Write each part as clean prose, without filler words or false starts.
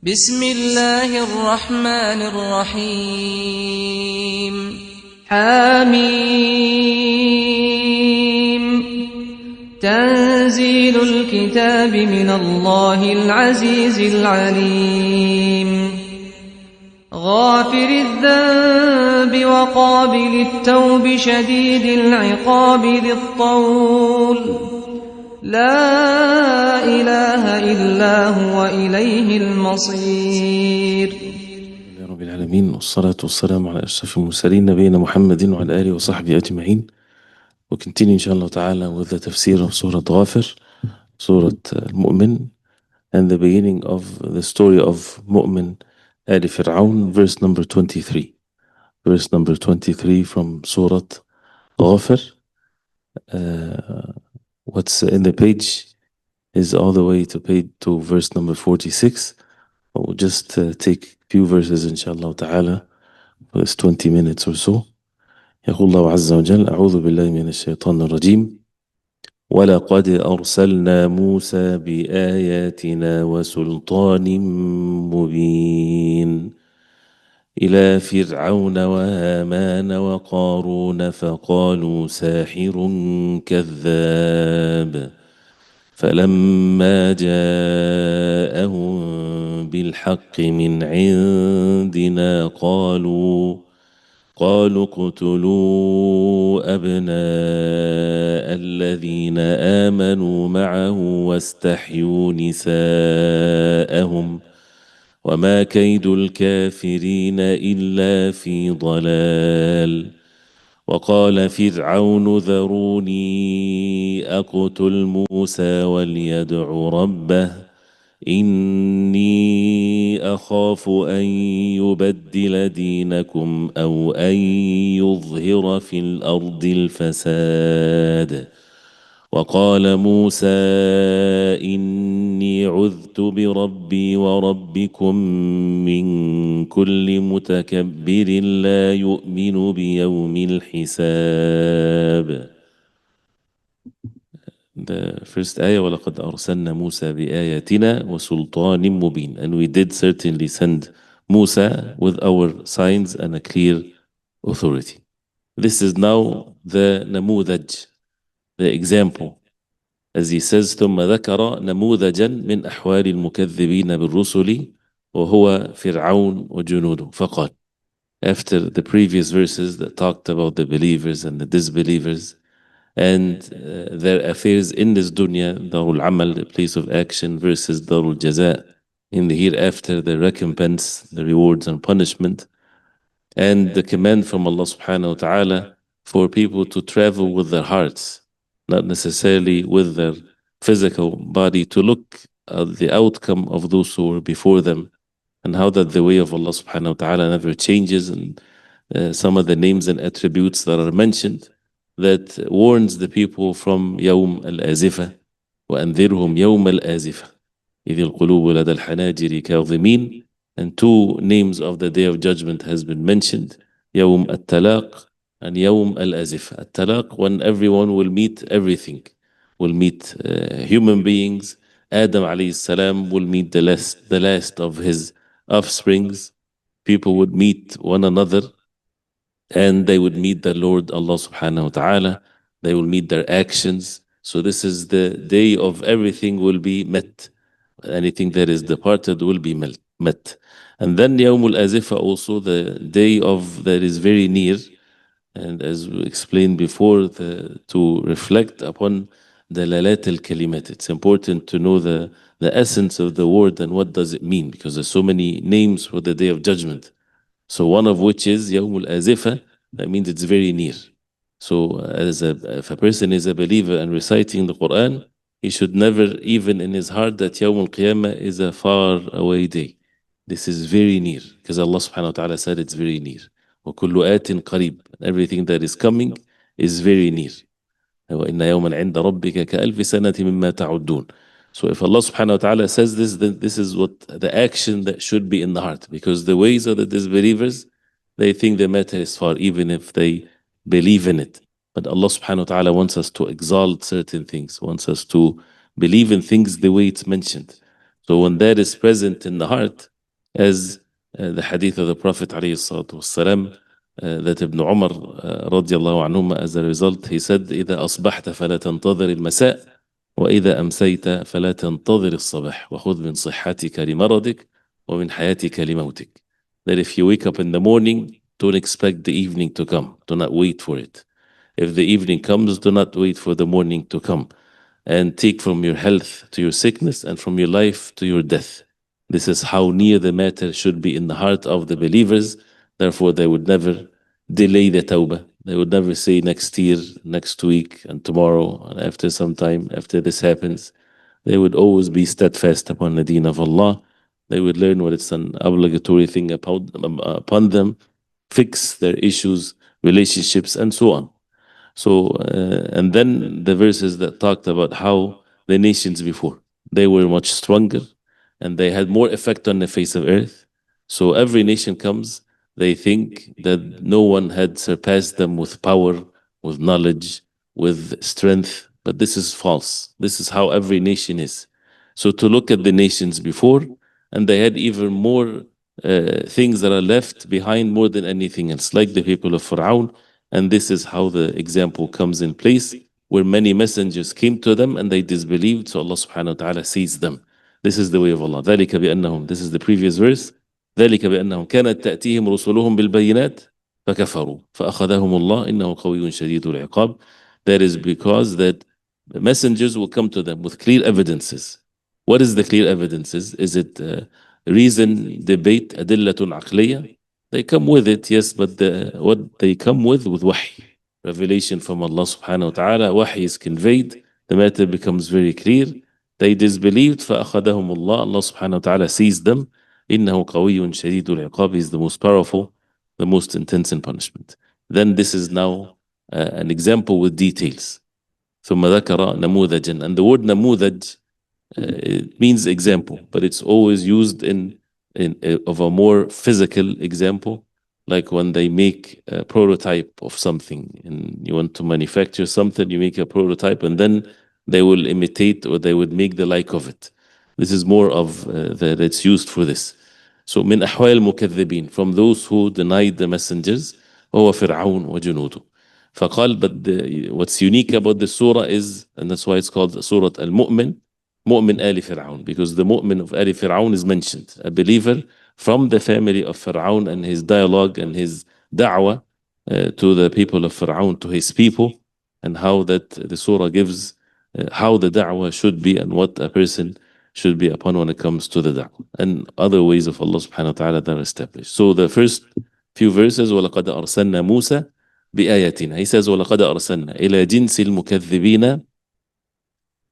بسم الله الرحمن الرحيم حميم تنزيل الكتاب من الله العزيز العليم غافر الذنب وقابل التوب شديد العقاب ذي الطول لا إله إلا هو إليه المصير. يا رب العالمين، والصلاة والسلام على أشرف المرسلين نبينا محمد وعلى آله وصحبه أجمعين. We'll continue inshallah ta'ala with the tafsir of Surah Ghafir, Surah Al-Mu'min, and the beginning of the story of Mu'min Ali Fir'aun, verse number 23. Verse number 23 from Surah Ghafir. What's in the page is all the way to verse number 46. We'll just take a few verses inshallah ta'ala for this 20 minutes or so. يقول الله عز وجل: أعوذ بالله من الشيطان الرجيم ولقد أرسلنا موسى بآياتنا وسلطان مبين إلى فرعون وهامان وقارون فقالوا ساحر كذاب فلما جاءهم بالحق من عندنا قالوا اقتلوا أبناء الذين آمنوا معه واستحيوا نساءهم وما كيد الكافرين إلا في ضلال وقال فرعون ذروني أقتل موسى وليدع ربه إني أخاف أن يبدل دينكم أو أن يظهر في الأرض الفساد وقال موسى إني عذت بربي وربكم من كل متكبر لا يؤمن بيوم الحساب. The first ayah, وَلَقَدْ أَرْسَلْنَا مُوسَى بِآيَاتِنَا وَسُلْطَانٍ مُبِينٍ, and we did certainly send Musa with our signs and a clear authority. This is now the namudaj, the example. As he says, ثم ذكر نموذجا من أحوال المكذبين بالرسل وهو فرعون وجنوده فقال. After the previous verses that talked about the believers and the disbelievers and their affairs in this dunya, Darul Amal, the place of action, versus Darul Jaza, in the hereafter, the recompense, the rewards and punishment, and the command from Allah subhanahu wa ta'ala for people to travel with their hearts, not necessarily with their physical body, to look at the outcome of those who were before them, and how that the way of Allah subhanahu wa ta'ala never changes, and some of the names and attributes that are mentioned that warns the people from يوم الآزفة وأنذرهم يوم الآزفة إذ القلوب لدى الحناجر كاظمين. And two names of the day of judgment has been mentioned, يوم التلاق and يوم الآزفة. التلاق, when everyone will meet everything, will meet human beings. Adam alayhi salam will meet the last of his offsprings. People would meet one another, and they would meet the Lord Allah subhanahu wa ta'ala. They will meet their actions. So this is the day of everything will be met. Anything that is departed will be met. And then Yawmul Azifa, also the day of that is very near. And as we explained before, to reflect upon the Lalat al-Kalimat. It's important to know the essence of the word and what does it mean, because there's so many names for the day of judgment. So one of which is Yawmul Azifa, that means it's very near. So if a person is a believer and reciting the Quran, he should never even in his heart that Yawmul Qiyamah is a far away day. This is very near, because Allah subhanahu wa ta'ala said it's very near. وَكُلُّ آتٍ قَرِيبٍ, everything that is coming is very near. وَإِنَّ يَوْمًا عِنْدَ رَبِّكَ كَأَلْفِ سَنَةٍ مِمَّا تَعُدُّونَ. So if Allah subhanahu wa ta'ala says this, then this is what the action that should be in the heart, because the ways of the disbelievers, they think the matter is far, even if they believe in it. But Allah subhanahu wa ta'ala wants us to exalt certain things, wants us to believe in things the way it's mentioned. So when that is present in the heart, as the hadith of the Prophet ﷺ, that Ibn Umar radiallahu anhuma, as a result, he said, إذا أصبحت فلا تنتظر المساء وإذا أمسيت فلا تنتظر الصباح وخذ من صحتك لمرضك ومن حياتك لموتك. That if you wake up in the morning, don't expect the evening to come. Do not wait for it. If the evening comes, do not wait for the morning to come. And take from your health to your sickness and from your life to your death. This is how near the matter should be in the heart of the believers. Therefore, they would never delay the tawbah. They would never say next year, next week, and tomorrow, and after some time, after this happens. They would always be steadfast upon the deen of Allah. They would learn what it's an obligatory thing upon them, fix their issues, relationships, and so on. So, and then the verses that talked about how the nations before, they were much stronger and they had more effect on the face of earth. So every nation comes, they think that no one had surpassed them with power, with knowledge, with strength. But this is false. This is how every nation is. So to look at the nations before, and they had even more things that are left behind more than anything else, like the people of Pharaoh. And this is how the example comes in place, where many messengers came to them and they disbelieved. So Allah subhanahu wa ta'ala sees them. This is the way of Allah. ذلك بأنهم, this is the previous verse. ذلك بأنهم كانت تأتيهم رسلهم بالبينات فكفروا فأخذهم الله إنه قوي شديد العقاب. That is because that the messengers will come to them with clear evidences. What is the clear evidences? Is it reason, debate, أدلة عقلية? They come with it, yes, but what they come with wahy, revelation from Allah subhanahu wa ta'ala. Wahy is conveyed, the matter becomes very clear. They disbelieved, فأخذهم الله, Allah subhanahu wa ta'ala seized them. إنه قوي شديد العقاب, He is the most powerful, the most intense in punishment. Then this is now an example with details. ثم ذكر نموذجا, and the word نموذج it means example, but it's always used in of a more physical example, like when they make a prototype of something and you want to manufacture something, you make a prototype and then they will imitate or they would make the like of it. This is more of that's used for this. So من أحوال المكذبين, from those who denied the messengers, هو فرعون وجنوده. فقال, but what's unique about the surah is, and that's why it's called Surah Al-Mu'min, Mu'min Ali Fir'aun, because the Mu'min of Ali Fir'aun is mentioned, a believer from the family of Fir'aun, and his dialogue and his da'wah to the people of Fir'aun, to his people, and how that the surah gives how the da'wah should be and what a person should be upon when it comes to the da'wah, and other ways of Allah subhanahu wa ta'ala that are established. So the first few verses, وَلَقَدْ أَرْسَلْنَا مُوسَى بِآيَاتِنَا, he says وَلَقَدْ أَرْسَلْنَا إِلَى جِنْسِ الْمُكَذِّبِينَ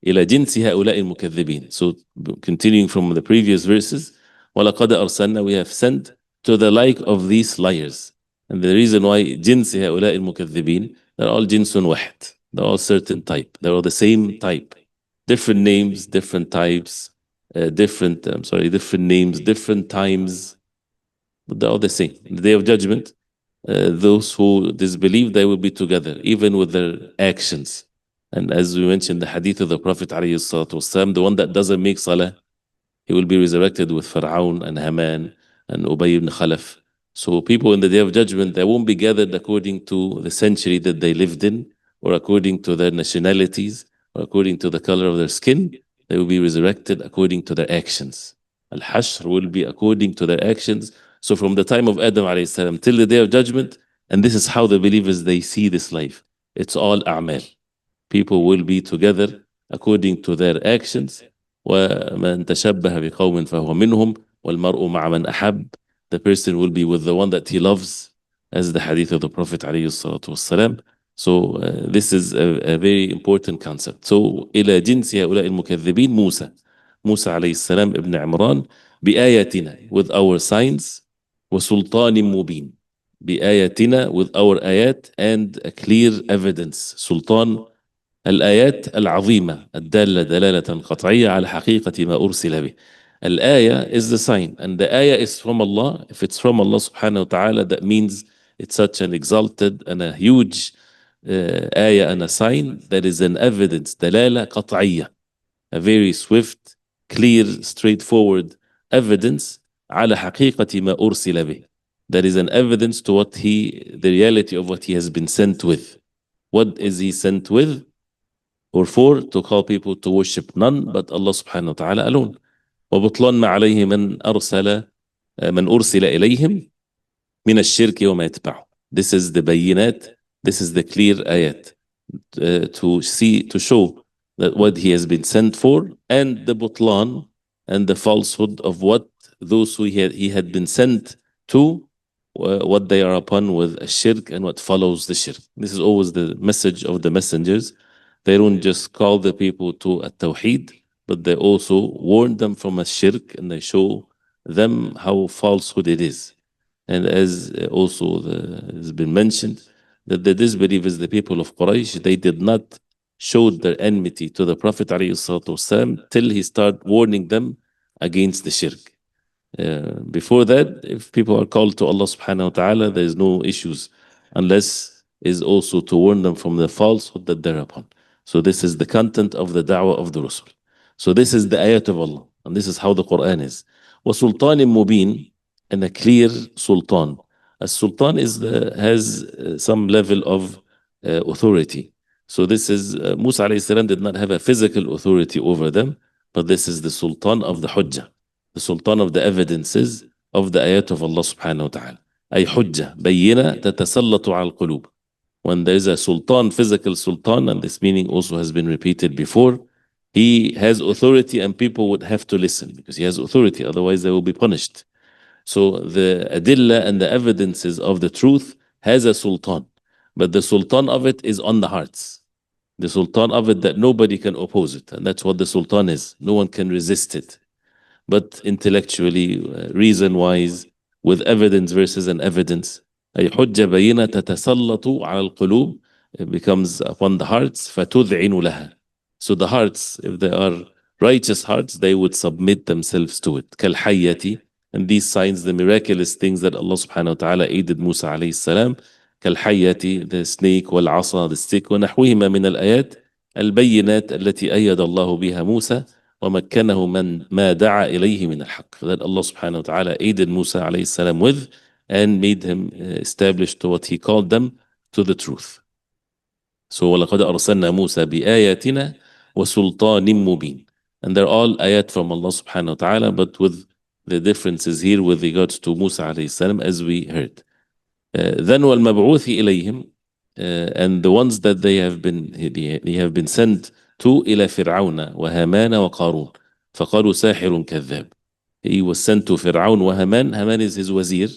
إلى جنس هؤلاء المكذبين. So continuing from the previous verses, وَلَقَدْ أَرْسَلْنَا, we have sent to the like of these liars. And the reason why جنس هؤلاء المكذبين, they're all جنس واحد. They're all certain type. They're all the same type. Different names, different types, different names, different times, but they're all the same. In the day of judgment, those who disbelieve, they will be together, even with their actions. And as we mentioned, the hadith of the Prophet ﷺ, the one that doesn't make salah, he will be resurrected with Fir'aun and Haman and Ubay ibn Khalaf. So people in the day of judgment, they won't be gathered according to the century that they lived in, or according to their nationalities, or according to the color of their skin. They will be resurrected according to their actions. Al-Hashr will be according to their actions. So from the time of Adam alayhi salam till the day of judgment, and this is how the believers, they see this life. It's all a'mal. People will be together according to their actions. وَمَنْ تَشَبَّهَ بِقَوْمٍ فَهُوَ مِنْهُمْ وَالْمَرْءُ مَعَ مَنْ أَحَبَّ. The person will be with the one that he loves, as the hadith of the Prophet ﷺ. So this is a very important concept. So إلى جنس هؤلاء المكذبين موسى عليه السلام ابن عمران بآياتنا, with our signs, وسلطان مبين, بآياتنا, with our ayat and a clear evidence. Sultan, الآيات العظيمة الدالة دلالة قطعية على حقيقة ما أرسل به. Al-ayah is the sign, and the ayah is from Allah. If it's from Allah subhanahu wa ta'ala, that means it's such an exalted and a huge ayah and a sign that is an evidence, dalala qat'iyya, a very swift clear, straightforward evidence على حقيقة ما أرسل به. That is an evidence to the reality of what he has been sent with. What is he sent with? Or for? To call people to worship none but Allah subhanahu wa ta'ala alone. وبطلان ما عليه من أرسل إليهم من الشرك وما يتبعه. This is the bayinat, this is the clear ayat to show that what he has been sent for, and the butlan and the falsehood of what those who he had been sent to, what they are upon with a shirk and what follows the shirk. This is always the message of the messengers. They don't just call the people to a tawheed, but they also warn them from a shirk, and they show them how falsehood it is. And as also has been mentioned, that the disbelievers, the people of Quraysh, they did not show their enmity to the Prophet ﷺ till he started warning them against the shirk. Before that, if people are called to Allah subhanahu wa ta'ala, there is no issues, unless is also to warn them from the falsehood that they're upon. So this is the content of the da'wah of the Rasul. So this is the ayat of Allah, and this is how the Quran is. وَسُلْطَانٍ مُبِينٍ, and a clear sultan. A sultan has some level of authority. So this is, Musa alayhi salam did not have a physical authority over them, but this is the sultan of the hujjah, the sultan of the evidences of the ayat of Allah subhanahu wa ta'ala. أي حجة بينة تتسلط على القلوب. When there is a sultan, physical sultan, and this meaning also has been repeated before, he has authority and people would have to listen because he has authority, otherwise they will be punished. So the adilla and the evidences of the truth has a sultan, but the sultan of it is on the hearts. The sultan of it that nobody can oppose it, and that's what the sultan is. No one can resist it. But intellectually, reason-wise, with evidence versus an evidence, أي حجة بينة تتسلط على القلوب, it becomes upon the hearts, فتذعن لها. So the hearts, if they are righteous hearts, they would submit themselves to it. كالحية, and these signs, the miraculous things that Allah subhanahu wa ta'ala aided Musa alayhi salam, كالحية, the snake, والعصا, the stick, ونحوهما من الآيات البينات التي أيد الله بها موسى ومكنه من ما دعا إليه من الحق. That Allah subhanahu wa ta'ala aided Musa alayhi salam with and made him establish to what he called them to the truth. So وَلَقَدْ أَرْسَلْنَا مُوسَى بِآيَاتِنَا وَسُلْطَانٍ مُبِينٍ. And they're all ayat from Allah subhanahu wa ta'ala, but with the differences here with regards to Musa alayhi salam, as we heard. Then وَالْمَبْعُوثِ إِلَيْهِمْ, and the ones that they have been sent to إلى فرعون وهامان وقارون فقالوا ساحر كذاب. He was sent to Fir'aun وهامان. Haman is his wazir,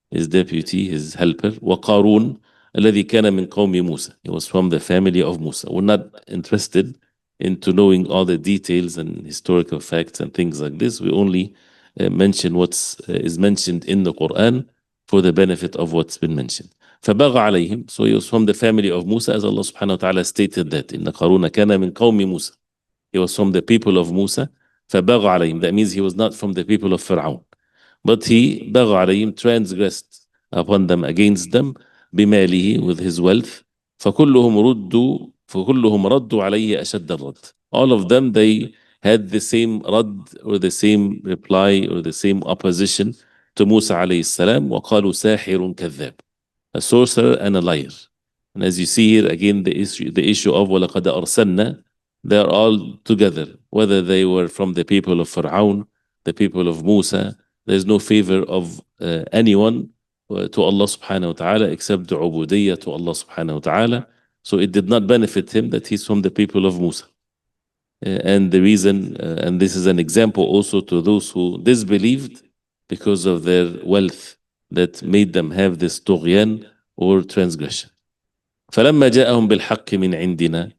his deputy, his helper. وقارون الذي كان من قوم موسى. He was from the family of Musa. We're not interested into knowing all the details and historical facts and things like this. We only mention what is mentioned in the Quran for the benefit of what's been mentioned. فبغى عليهم. So he was from the family of Musa, as Allah subhanahu wa ta'ala stated that إن قارون كان من قوم موسى. He was from the people of Musa. فبغى عليهم. That means he was not from the people of Fir'aun. But he بغى عليهم, transgressed upon them, against them, بماله, with his wealth. فكلهم ردوا عليه أشد الرد. All of them, they had the same rad, or the same reply, or the same opposition to Musa alayhi salam. وقالوا ساحر كذاب. A sorcerer and a liar. And as you see here again, the issue of وَلَقَدْ أَرْسَلْنَا, they're all together, whether they were from the people of Fir'aun, the people of Musa. There's no favor of anyone to Allah subhanahu wa ta'ala except the ubudiyya to Allah subhanahu wa ta'ala. So it did not benefit him that he's from the people of Musa. And the reason, and this is an example also to those who disbelieved because of their wealth, that made them have this طغيان or transgression. فلما جاءهم بالحق من عندنا,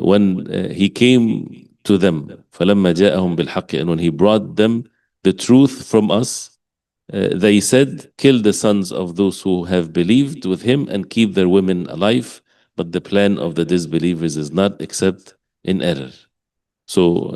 when he came to them, فلما جاءهم بالحق, and when he brought them the truth from us, they said, kill the sons of those who have believed with him and keep their women alive, but the plan of the disbelievers is not except in error. So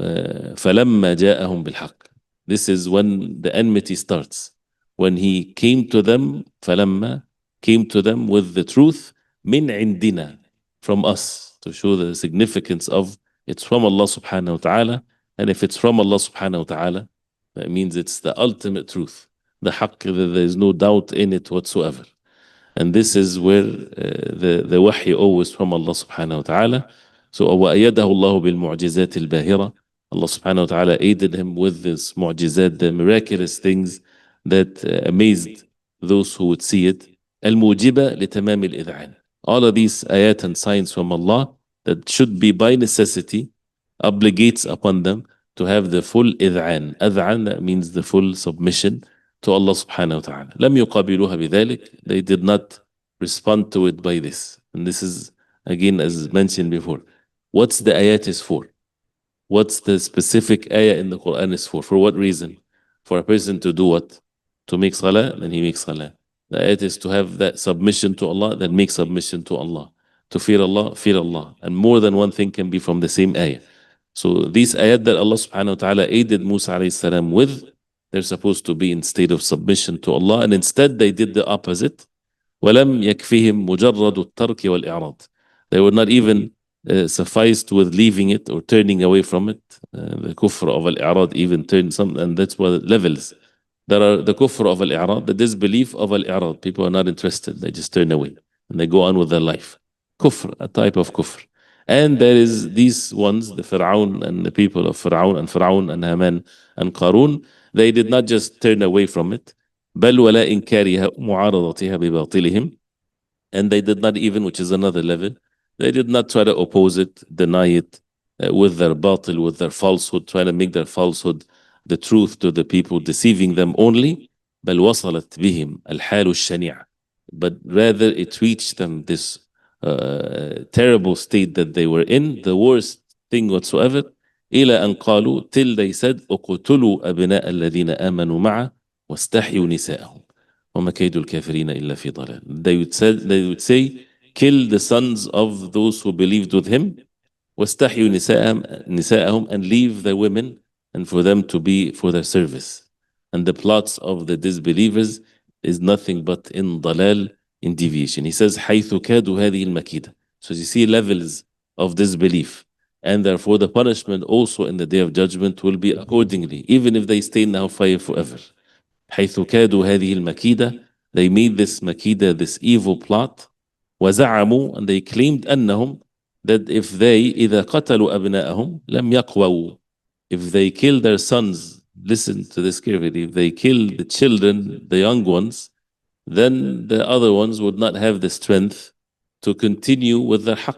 فلما جاءهم بالحق, this is when the enmity starts. When he came to them, فلما, came to them with the truth, من عندنا, from us, to show the significance of it's from Allah subhanahu wa ta'ala, And if it's from Allah subhanahu wa ta'ala, that means it's the ultimate truth. The haqq, there is no doubt in it whatsoever. And this is where the wahy always from Allah subhanahu wa ta'ala. So وَأَيَدَهُ اللَّهُ بِالْمُعْجِزَاتِ الْبَاهِرَةِ. Allah subhanahu wa ta'ala aided him with this mu'jizat, the miraculous things that amazed those who would see it. الموجبة لتمام الإذعان. All of these ayat and signs from Allah that should be by necessity obligates upon them to have the full إذعان. أذعان, that means the full submission to Allah subhanahu wa ta'ala. لم يقابلوها بذلك. They did not respond to it by this. And this is, again, as mentioned before, what's the ayat is for? What's the specific ayah in the Quran is for? For what reason? For a person to do what? To make salah, then he makes salah. The ayat is to have that submission to Allah, then make submission to Allah. To fear Allah, fear Allah. And more than one thing can be from the same ayah. So these ayat that Allah subhanahu wa ta'ala aided Musa alayhi salam with, they're supposed to be in state of submission to Allah, and instead they did the opposite. وَلَمْ يَكْفِهِمْ مُجَرَّدُ التَّرْكِ وَالْإِعْرَاضِ. They were not even sufficed with leaving it or turning away from it. The kufr of al-i'rad even turned some, and that's what levels. There are the kufr of al-i'rad, the disbelief of al-i'rad. People are not interested, they just turn away and they go on with their life. Kufr, a type of kufr. And there is these ones, the Fir'aun and the people of Fir'aun and Haman and Qarun, they did not just turn away from it. بل ولا إنكارها معارضتها بباطلهم. And they did not even, which is another level, they did not try to oppose it, deny it with their batil, with their falsehood, trying to make their falsehood the truth to the people, deceiving them only. بل وصلت بهم الحال الشنيع. But rather it reached them this terrible state that they were in, the worst thing whatsoever. إلى أن قالوا, till they said, اقتلوا أبناء الذين آمنوا معه واستحيوا نساءهم وما كيد الكافرين إلا في ضلال. They would say, kill the sons of those who believed with him, واستحيوا نساءهم, and leave the women and for them to be for their service. And the plots of the disbelievers is nothing but in dalal, in deviation. He says, حيث كادوا هذه المكيدة. So you see levels of disbelief. And therefore the punishment also in the day of judgment will be accordingly, even if they stay in hellfire forever. حيث كادوا هذه المكيدة. They made this makida, this evil plot. وزعموا, and they claimed أنهم, that if they إذا قتلوا أبناءهم لم يقووا, if they kill their sons, listen to this carefully, if they kill the children, the young ones, then the other ones would not have the strength to continue with their haqq.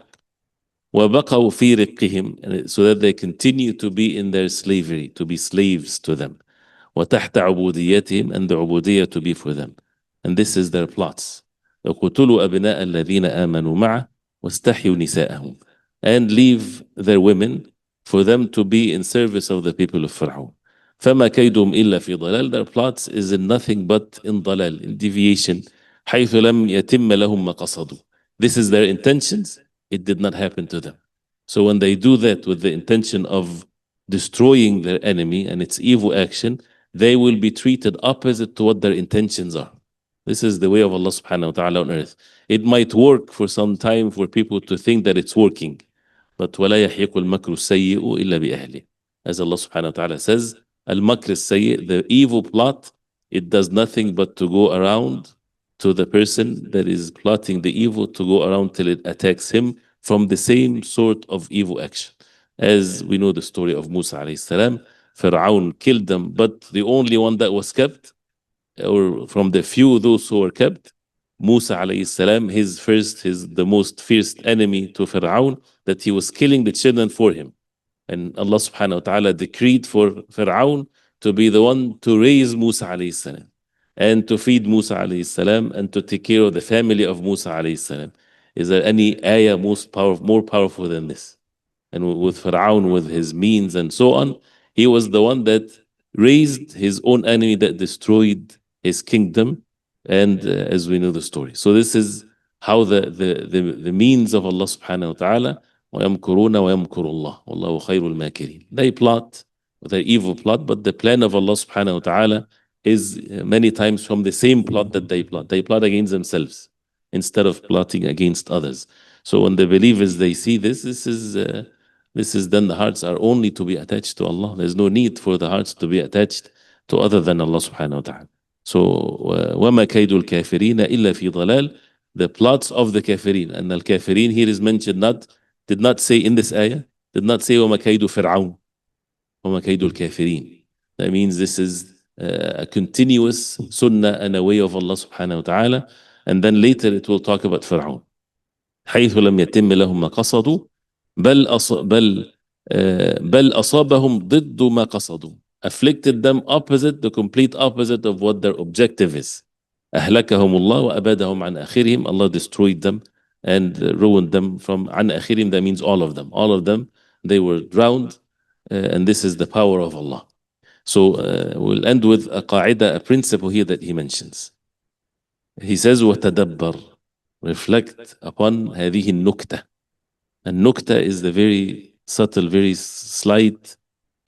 وَبَقَوْا فِي رِقِّهِمْ, so that they continue to be in their slavery, to be slaves to them. وَتَحْتَ عُبُودِيَّتِهِمْ, and the ubudiyya to be for them. And this is their plots. وَقُتُلُوا أَبْنَاءَ الَّذِينَ آمَنُوا مَعَهُ وَاسْتَحْيُوا نِسَاءَهُم, and leave their women for them to be in service of the people of Fir'aun. فَمَا كَيْدُهُمْ إِلَّا فِي ضَلَالٍ. Their plots is in nothing but in dalal, in deviation. حَيْثُ لَمْ يَتِمَّ لَهُمْ مَا قَصَدُوا. This is their intentions. It did not happen to them. So when they do that with the intention of destroying their enemy and its evil action, they will be treated opposite to what their intentions are. This is the way of Allah subhanahu wa ta'ala on earth. It might work for some time for people to think that it's working. But وَلَا يَحْيِقُ الْمَكْرُ السَّيِّئُ إِلَّا بِأَهْلِهِ. As Allah subhanahu wa ta'ala says, al-makr al-sayyi, the evil plot, it does nothing but to go around to the person that is plotting the evil, to go around till it attacks him from the same sort of evil action. As we know the story of Musa alayhi salam, Fir'aun killed them, but the only one that was kept, or from the few those who were kept, Musa alayhi salam, the most fierce enemy to Fir'aun, that he was killing the children for him. And Allah subhanahu wa ta'ala decreed for Fir'aun to be the one to raise Musa alayhi salam, and to feed Musa alayhi salam, and to take care of the family of Musa alayhi salam. Is there any ayah more powerful than this? And with Fir'aun, with his means and so on, he was the one that raised his own enemy that destroyed his kingdom, and as we know the story. So this is how the means of Allah subhanahu wa ta'ala, وَيَمْكُرُونَ وَيَمْكُرُ اللَّهُ وَاللَّهُ خَيْرُ الْمَاكِرِينَ. They plot their evil plot, but the plan of Allah subhanahu wa ta'ala is many times from the same plot that they plot. They plot against themselves instead of plotting against others. So when the believers, they see this is this is then the hearts are only to be attached to Allah. There's no need for the hearts to be attached to other than Allah subhanahu wa ta'ala. So, وَمَا كَيْدُ الْكَافِرِينَ إِلَّا فِي ضَلَالٍ. The plots of the kafirin. And al-kafirin here is mentioned did not say in this ayah, did not say وَمَا كَيْدُ فِرْعَوْنَ وَمَا كَيْدُ الْكَافِرِينَ. That means this is a continuous sunnah and a way of Allah subhanahu wa ta'ala. And then later it will talk about Fir'aun. حيث لم يتم لهم ما قصدوا بل أصابهم ضد ما قصدوا. Afflicted them opposite, the complete opposite of what their objective is. أهلكهم الله وأبادهم عن آخرهم. Allah destroyed them and ruined them from عن آخرهم. That means all of them. All of them, they were drowned. And this is the power of Allah. So we'll end with a qaida, a principle here that he mentions. He says, وَتَدَبَّرْ. Reflect upon هذه النكتة. And nukta is the very subtle, very slight,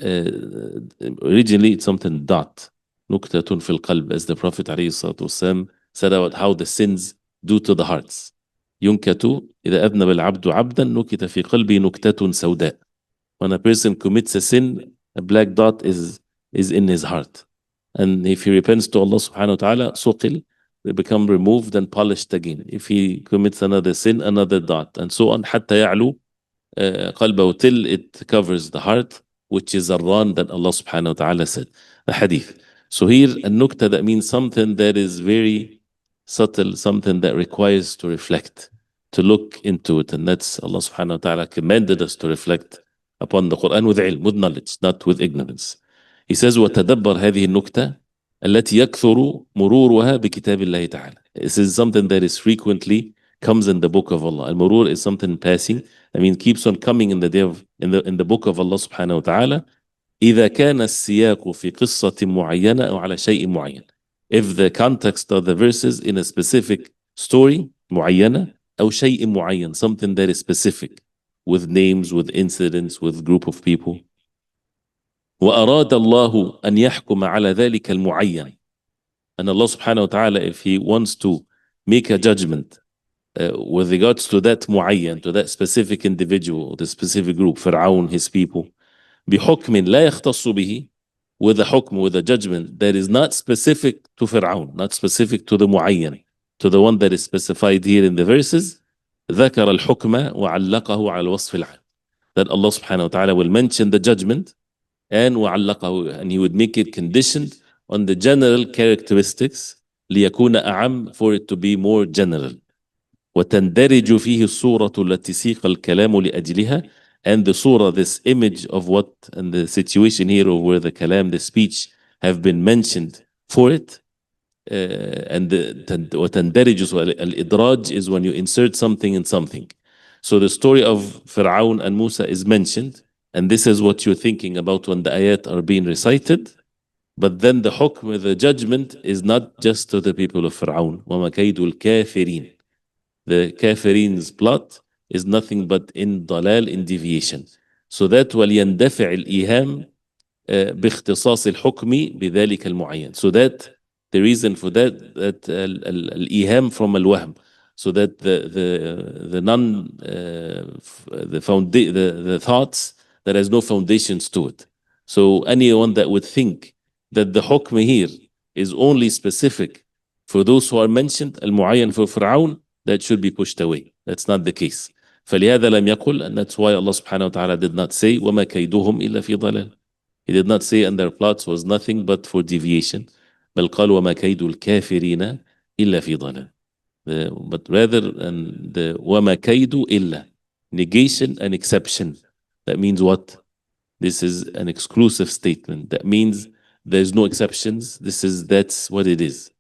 originally it's something dot. نكتة في القلب, as the Prophet ﷺ said about how the sins do to the hearts. ينكت إذا أذنب العبد عبدا نكت في قلبه نكتة سوداء. When a person commits a sin, a black dot is in his heart. And if he repents to Allah subhanahu wa ta'ala, suqil, they become removed and polished again. If he commits another sin, another dot, and so on, حتى يعلو قلبه, till it covers the heart, which is الران that Allah subhanahu wa ta'ala said. The hadith. So here, a nukta, that means something that is very subtle, something that requires to reflect, to look into it. And that's Allah subhanahu wa ta'ala commanded us to reflect upon the Quran with ilm, with knowledge, not with ignorance. He says, وَتَدَبَّرْ هذه النكتة التي يكثر مرورها بكتاب الله تعالى. This is something that is frequently comes in the book of Allah. Al-murur is something passing. I mean, keeps on coming in the book of Allah subhanahu wa ta'ala. إذا كان السياق في قصة معينة أو على شيء معين. If the context of the verses in a specific story معينة أو شيء معين, something that is specific, with names, with incidents, with group of people. وأراد الله أن يحكم على ذلك المعين. And Allah subhanahu wa ta'ala, if He wants to make a judgment with regards to that معين, to that specific individual, the specific group, Fir'aun, his people, بحكم لا يختص به, with a hukm, with a judgment that is not specific to Fir'aun, not specific to the معين, to the one that is specified here in the verses, ذكر الحكم وعلقه على الوصف العام. That Allah subhanahu wa ta'ala will mention the judgment and وعلقه, and He would make it conditioned on the general characteristics, ليكون أعم, for it to be more general. وتندرج فيه الصورة التي سيق الكلام لأجلها. And the surah, this image of what, and the situation here of where the kalam, the speech, have been mentioned for it. And وتندرج, al-idraj is when you insert something in something. So the story of Fir'aun and Musa is mentioned, and this is what you're thinking about when the ayat are being recited. But then the hukm, the judgment, is not just to the people of Fir'aun. وَمَا كَيْدُ الْكَافِرِينَ. The kafirin's plot is nothing but in dalal, in deviation. So that وليندفع الإيهام باختصاص الحكم بذلك المعين. So that the reason for that الإيهام from الوهم. So that the thoughts that has no foundations to it. So anyone that would think that the hukm here is only specific for those who are mentioned, المعين for Fir'aun, that should be pushed away. That's not the case. فلهذا لم يقل, and that's why Allah subhanahu wa ta'ala did not say وَمَا كَيْدُهُمْ إِلَّا فِي ضَلَالٍ. He did not say, and their plots was nothing but for deviation. بل قال وَمَا كَيْدُ الْكَافِرِينَ إِلَّا فِي ضَلَالٍ. But rather, and the وَمَا كَيْدُ إِلَّا, negation and exception. That means what? This is an exclusive statement. That means there's no exceptions. That's what it is.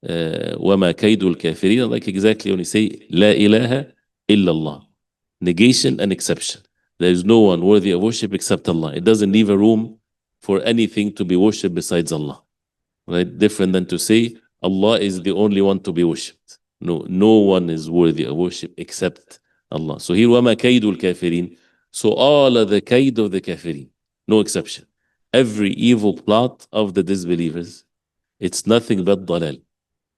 وَمَا كَيْدُ الْكَافِرِينَ, like exactly when you say لَا إِلَهَ إِلَّا اللَّهِ. Negation and exception. There is no one worthy of worship except Allah. It doesn't leave a room for anything to be worshipped besides Allah. Right? Different than to say Allah is the only one to be worshipped. No one is worthy of worship except Allah. So here وَمَا كَيْدُ الْكَافِرِينَ. So all of the kaid of the kafirin, no exception. Every evil plot of the disbelievers, it's nothing but dalal.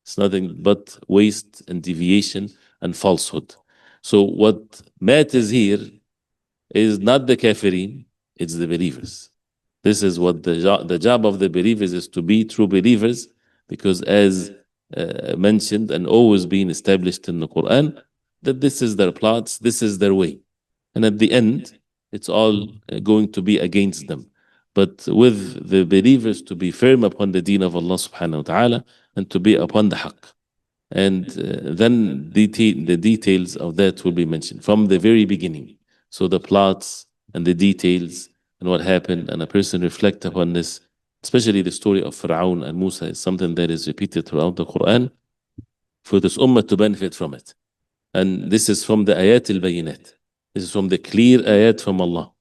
It's nothing but waste and deviation and falsehood. So what matters here is not the kafirin, it's the believers. This is what the job of the believers is, to be true believers, because as mentioned and always been established in the Quran, that this is their plots, this is their way. And at the end, it's all going to be against them. But with the believers to be firm upon the deen of Allah subhanahu wa ta'ala and to be upon the haqq. And then the details of that will be mentioned from the very beginning. So the plots and the details and what happened, and a person reflect upon this, especially the story of Fir'aun and Musa is something that is repeated throughout the Quran for this ummah to benefit from it. And this is from the ayat al-bayinat. This is from the clear ayat from Allah.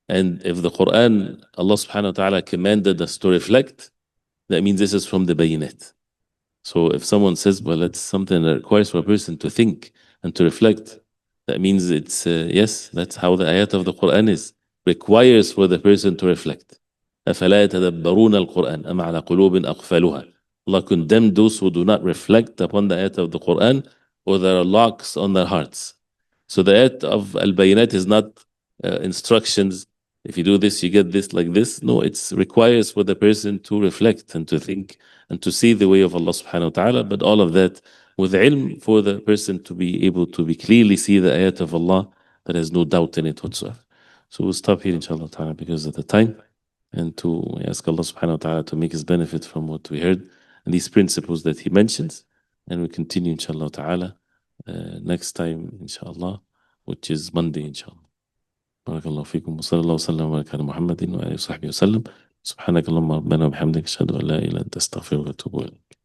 And if the Quran, Allah subhanahu wa ta'ala commanded us to reflect, that means this is from the bayinat. So if someone says, well, that's something that requires for a person to think and to reflect, that means it's, yes, that's how the ayat of the Quran is. Requires for the person to reflect. أَفَلَا يَتَدَبَّرُونَ الْقُرْآنَ أَمْ عَلَى قُلُوبٍ أَقْفَلُهَا. Allah condemned those who do not reflect upon the ayat of the Quran, or there are locks on their hearts. So the ayat of Al-Bayinat is not instructions. If you do this, you get this like this. No, it requires for the person to reflect and to think and to see the way of Allah subhanahu wa ta'ala. But all of that with ilm, for the person to be able to be clearly see the ayat of Allah that has no doubt in it whatsoever. So we'll stop here inshallah ta'ala because of the time, and to ask Allah subhanahu wa ta'ala to make us benefit from what we heard and these principles that He mentions. And we continue inshallah ta'ala next time inshallah, which is Monday inshallah. بارك الله فيكم وصلى الله وسلم وبارك على محمد وآله وصحبه وسلم. سبحانك اللهم ربنا وبحمدك أشهد أن لا إله إلا أنت أستغفرك وأتوب إليك.